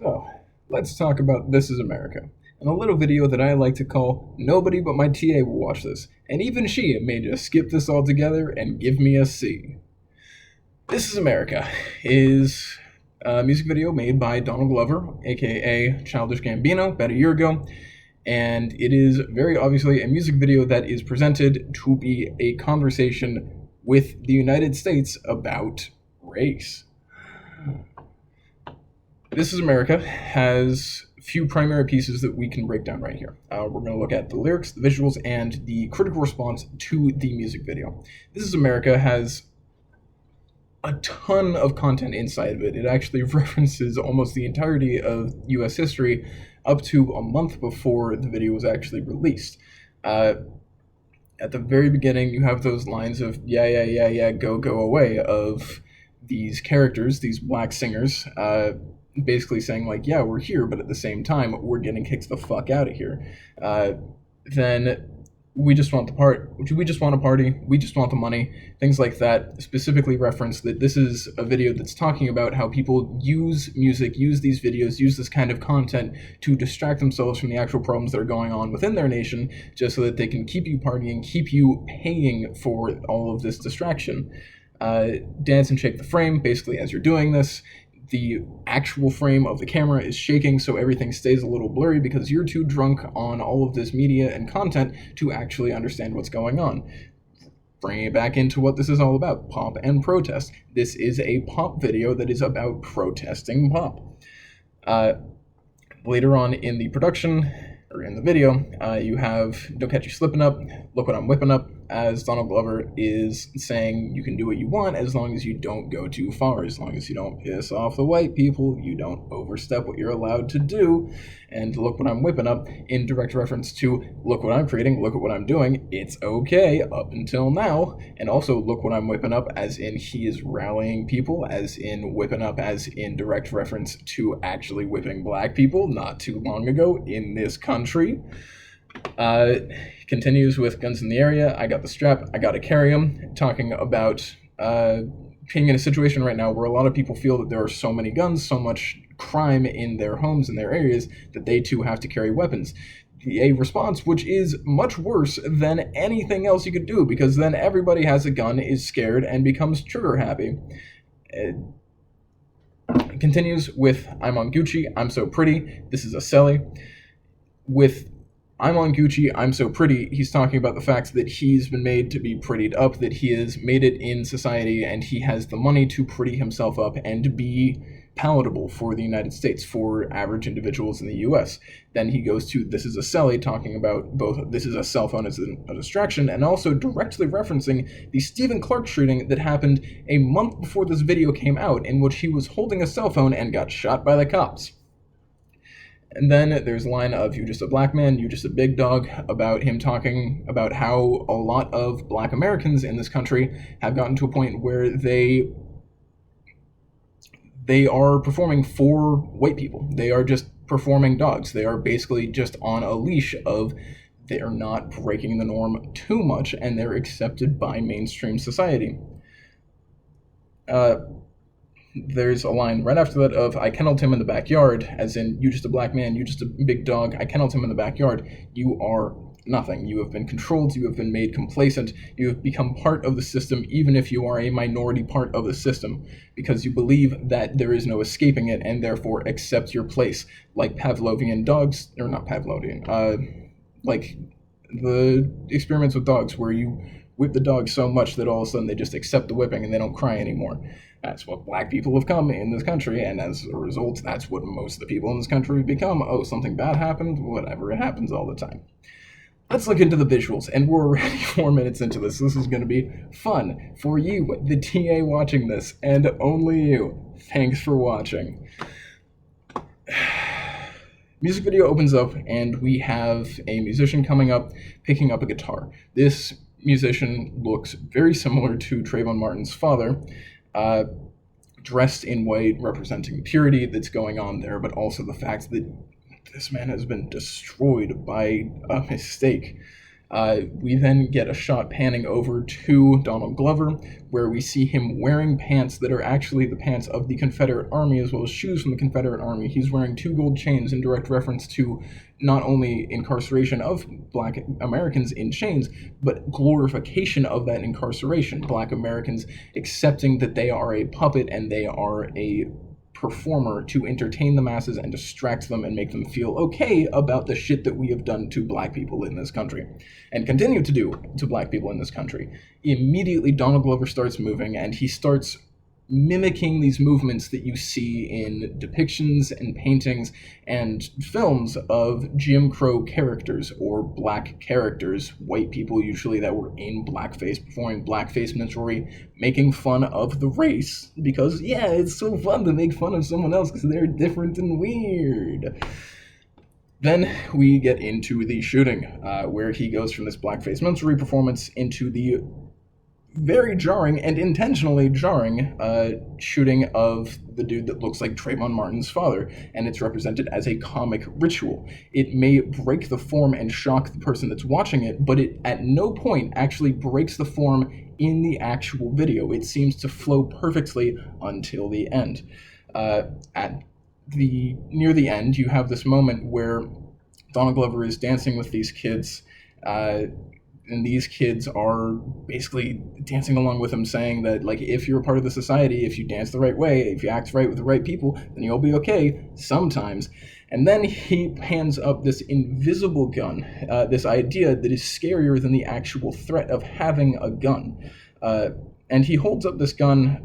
So, let's talk about This Is America, and a little video that I like to call Nobody But My TA Will Watch This, and even she may just skip this altogether and give me a C. This Is America is a music video made by Donald Glover, aka Childish Gambino, about a year ago, and it is very obviously a music video that is presented to be a conversation with the United States about race. This Is America has a few primary pieces that we can break down right here. We're going to look at the lyrics, the visuals, and the critical response to the music video. This Is America has a ton of content inside of it. It actually references almost the entirety of US history up to a month before the video was actually released. At the very beginning, you have those lines of yeah, yeah, yeah, yeah, go, go away of these characters, these black singers, basically saying like, yeah, we're here, but at the same time, we're getting kicked the fuck out of here. Then we just want the part. We just want a party. We just want the money. Things like that specifically reference that this is a video that's talking about how people use music, use these videos, use this kind of content to distract themselves from the actual problems that are going on within their nation, just so that they can keep you partying, keep you paying for all of this distraction. Dance and shake the frame, basically, as you're doing this. The actual frame of the camera is shaking, so everything stays a little blurry because you're too drunk on all of this media and content to actually understand what's going on. Bringing it back into what this is all about, pop and protest. This is a pop video that is about protesting pop. Later on in the production, or in the video, you have Don't Catch You Slipping Up, Look What I'm Whipping Up, as Donald Glover is saying you can do what you want as long as you don't go too far, as long as you don't piss off the white people, you don't overstep what you're allowed to do, and Look What I'm Whipping Up, in direct reference to look what I'm creating, look at what I'm doing, it's okay up until now, and also Look What I'm Whipping Up as in he is rallying people, as in whipping up as in direct reference to actually whipping black people not too long ago in this country. Continues with guns in the area, I got the strap, I gotta carry them, talking about being in a situation right now where a lot of people feel that there are so many guns, so much crime in their homes, in their areas, that they too have to carry weapons. A response which is much worse than anything else you could do, because then everybody has a gun, is scared, and becomes trigger happy. It continues with I'm on Gucci, I'm so pretty, this is a celly. With I'm on Gucci, I'm so pretty, he's talking about the fact that he's been made to be prettied up, that he has made it in society, and he has the money to pretty himself up and be palatable for the United States, for average individuals in the US. Then he goes to This Is a Celly, talking about both this is a cell phone as a distraction, and also directly referencing the Stephen Clark shooting that happened a month before this video came out, in which he was holding a cell phone and got shot by the cops. And then there's a line of you just a black man, you just a big dog, about him talking about how a lot of black Americans in this country have gotten to a point where they are performing for white people. They are just performing dogs. They are basically just on a leash of they are not breaking the norm too much, and they're accepted by mainstream society. There's a line right after that of I kenneled him in the backyard, as in you just a black man, you just a big dog, I kenneled him in the backyard, you are nothing. You have been controlled, you have been made complacent, you have become part of the system, even if you are a minority part of the system, because you believe that there is no escaping it, and therefore accept your place, like Pavlovian dogs, or not Pavlovian, like the experiments with dogs, where you whip the dog so much that all of a sudden they just accept the whipping and they don't cry anymore. That's what black people have come in this country, and as a result, that's what most of the people in this country have become. Oh, something bad happened? Whatever, it happens all the time. Let's look into the visuals, and we're already 4 minutes into this. This is going to be fun for you, the TA watching this, and only you. Thanks for watching. Music video opens up, and we have a musician coming up, picking up a guitar. This musician looks very similar to Trayvon Martin's father, dressed in white, representing purity that's going on there, but also the fact that this man has been destroyed by a mistake. We then get a shot panning over to Donald Glover, where we see him wearing pants that are actually the pants of the Confederate Army, as well as shoes from the Confederate Army. He's wearing 2 gold chains in direct reference to not only incarceration of Black Americans in chains, but glorification of that incarceration. Black Americans accepting that they are a puppet and they are a performer to entertain the masses and distract them and make them feel okay about the shit that we have done to Black people in this country and continue to do to Black people in this country. Immediately, Donald Glover starts moving, and he starts mimicking these movements that you see in depictions and paintings and films of Jim Crow characters or Black characters, white people usually that were in blackface, performing blackface minstrelsy, making fun of the race, because yeah, it's so fun to make fun of someone else because they're different and weird. Then we get into the shooting, where he goes from this blackface minstrelsy performance into the very jarring and intentionally jarring shooting of the dude that looks like Trayvon Martin's father, and it's represented as a comic ritual. It may break the form and shock the person that's watching it, but it at no point actually breaks the form in the actual video. It seems to flow perfectly until the end. Near the end, you have this moment where Donald Glover is dancing with these kids, and these kids are basically dancing along with him, saying that, like, if you're a part of the society, if you dance the right way, if you act right with the right people, then you'll be okay sometimes. And then he hands up this invisible gun, this idea that is scarier than the actual threat of having a gun. And he holds up this gun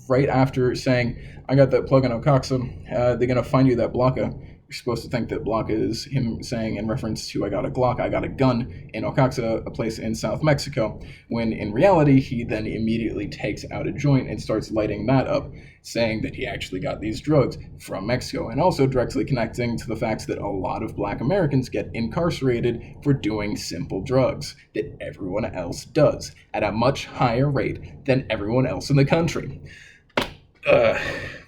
right after saying, "I got that plug in Ocoxa. They're going to find you that Blanca." You're supposed to think that Blanca is him saying in reference to, "I got a Glock, I got a gun," in Ocoxa, a place in South Mexico, when in reality he then immediately takes out a joint and starts lighting that up, saying that he actually got these drugs from Mexico, and also directly connecting to the fact that a lot of Black Americans get incarcerated for doing simple drugs that everyone else does at a much higher rate than everyone else in the country.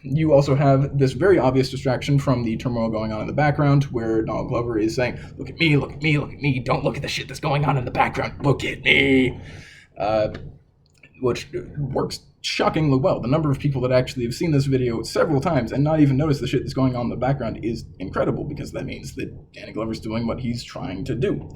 You also have this very obvious distraction from the turmoil going on in the background, where Donald Glover is saying, "Look at me, look at me, look at me, don't look at the shit that's going on in the background, look at me," which works shockingly well. The number of people that actually have seen this video several times and not even notice the shit that's going on in the background is incredible, because that means that Danny Glover's doing what he's trying to do.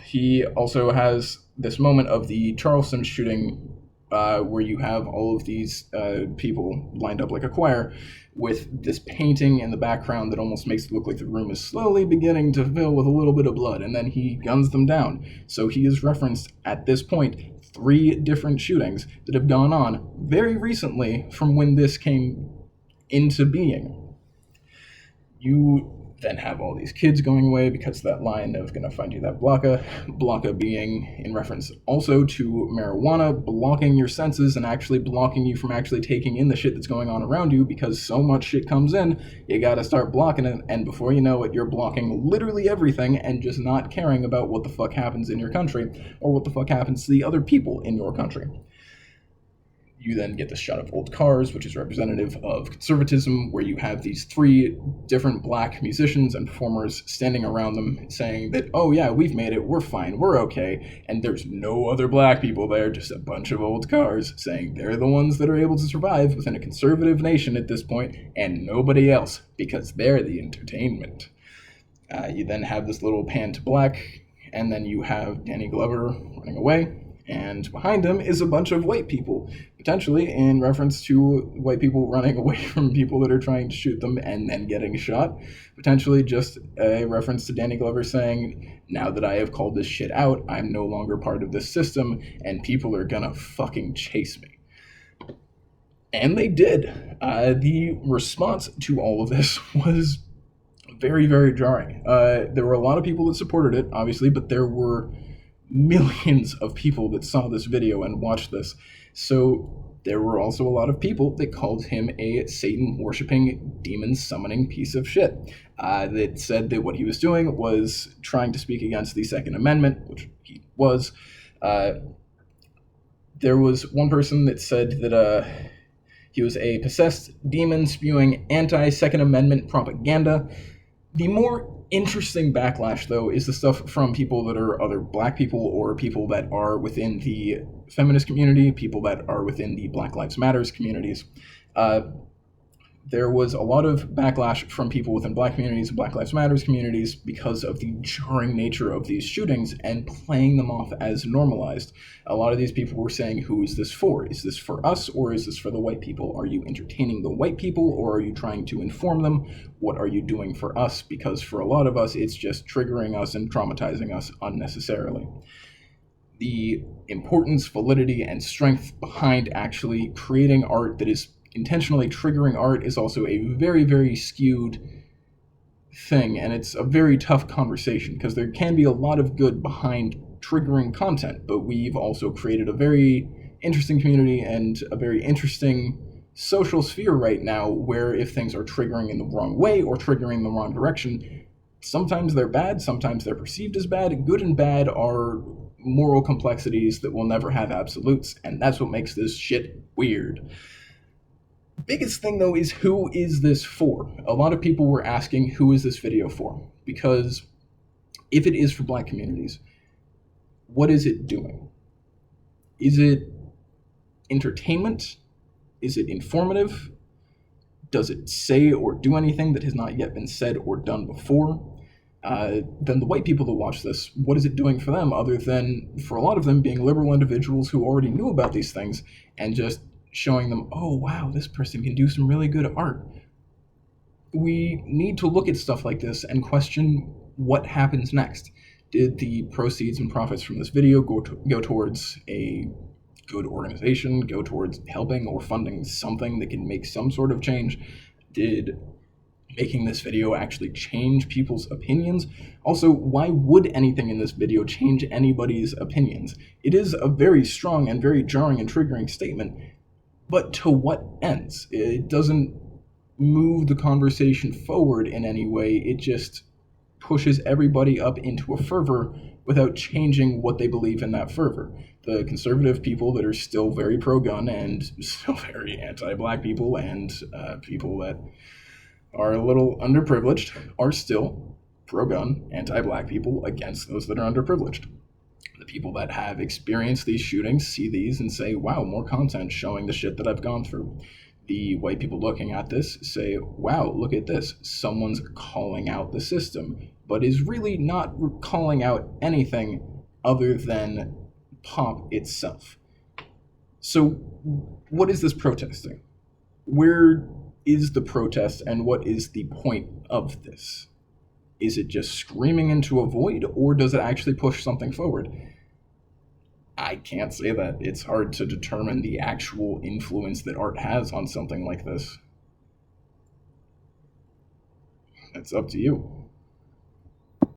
He also has this moment of the Charleston shooting, where you have all of these people lined up like a choir with this painting in the background that almost makes it look like the room is slowly beginning to fill with a little bit of blood, and then he guns them down. So he has referenced, at this point, 3 different shootings that have gone on very recently from when this came into being. You then have all these kids going away because that line of "gonna find you that Blanca being in reference also to marijuana, blocking your senses and actually blocking you from actually taking in the shit that's going on around you, because so much shit comes in, you gotta start blocking it, and before you know it, you're blocking literally everything and just not caring about what the fuck happens in your country or what the fuck happens to the other people in your country. You then get this shot of old cars, which is representative of conservatism, where you have these 3 different Black musicians and performers standing around them saying that, "Oh yeah, we've made it, we're fine, we're okay," and there's no other Black people there, just a bunch of old cars saying they're the ones that are able to survive within a conservative nation at this point, and nobody else, because they're the entertainment. You then have this little pan to black, and then you have Danny Glover running away, and behind him is a bunch of white people, potentially in reference to white people running away from people that are trying to shoot them and then getting shot. Potentially just a reference to Danny Glover saying, "Now that I have called this shit out, I'm no longer part of this system, and people are gonna fucking chase me." And they did. The response to all of this was very, very jarring. There were a lot of people that supported it, obviously, but there were millions of people that saw this video and watched this. So there were also a lot of people that called him a Satan-worshipping, demon-summoning piece of shit, that said that what he was doing was trying to speak against the Second Amendment, which he was. There was one person that said that he was a possessed demon spewing anti-Second Amendment propaganda. The more interesting backlash, though, is the stuff from people that are other black people or people that are within the feminist community, people that are within the Black Lives Matters communities. Uh, there was a lot of backlash from people within black communities and Black Lives Matters communities because of the jarring nature of these shootings and playing them off as normalized. A lot of these people were saying, who is this for? Is this for us or is this for the white people? Are you entertaining the white people or are you trying to inform them? What are you doing for us? Because for a lot of us, it's just triggering us and traumatizing us unnecessarily. The importance, validity, and strength behind actually creating art that is intentionally triggering art is also a very, very skewed thing, and it's a very tough conversation because there can be a lot of good behind triggering content, but we've also created a very interesting community and a very interesting social sphere right now where if things are triggering in the wrong way or triggering in the wrong direction, sometimes they're bad, sometimes they're perceived as bad. Good and bad are moral complexities that will never have absolutes, and that's what makes this shit weird. Biggest thing though is, who is this for? A lot of people were asking, who is this video for? Because if it is for black communities, what is it doing? Is it entertainment? Is it informative? Does it say or do anything that has not yet been said or done before? Then the white people that watch this, what is it doing for them other than, for a lot of them, being liberal individuals who already knew about these things and just showing them, oh wow, this person can do some really good art. We need to look at stuff like this and question what happens next. Did the proceeds and profits from this video go towards a good organization, go towards helping or funding something that can make some sort of change? Did making this video actually change people's opinions? Also, why would anything in this video change anybody's opinions? It is a very strong and very jarring and triggering statement, but to what ends? It doesn't move the conversation forward in any way. It just pushes everybody up into a fervor without changing what they believe in that fervor. The conservative people that are still very pro-gun and still very anti-black people and people that are a little underprivileged are still pro-gun, anti-black people against those that are underprivileged. The people that have experienced these shootings see these and say, wow, more content showing the shit that I've gone through. The white people looking at this say, wow, look at this. Someone's calling out the system, but is really not calling out anything other than pop itself. So what is this protesting? Where is the protest and what is the point of this? Is it just screaming into a void, or does it actually push something forward? I can't say that. It's hard to determine the actual influence that art has on something like this. It's up to you.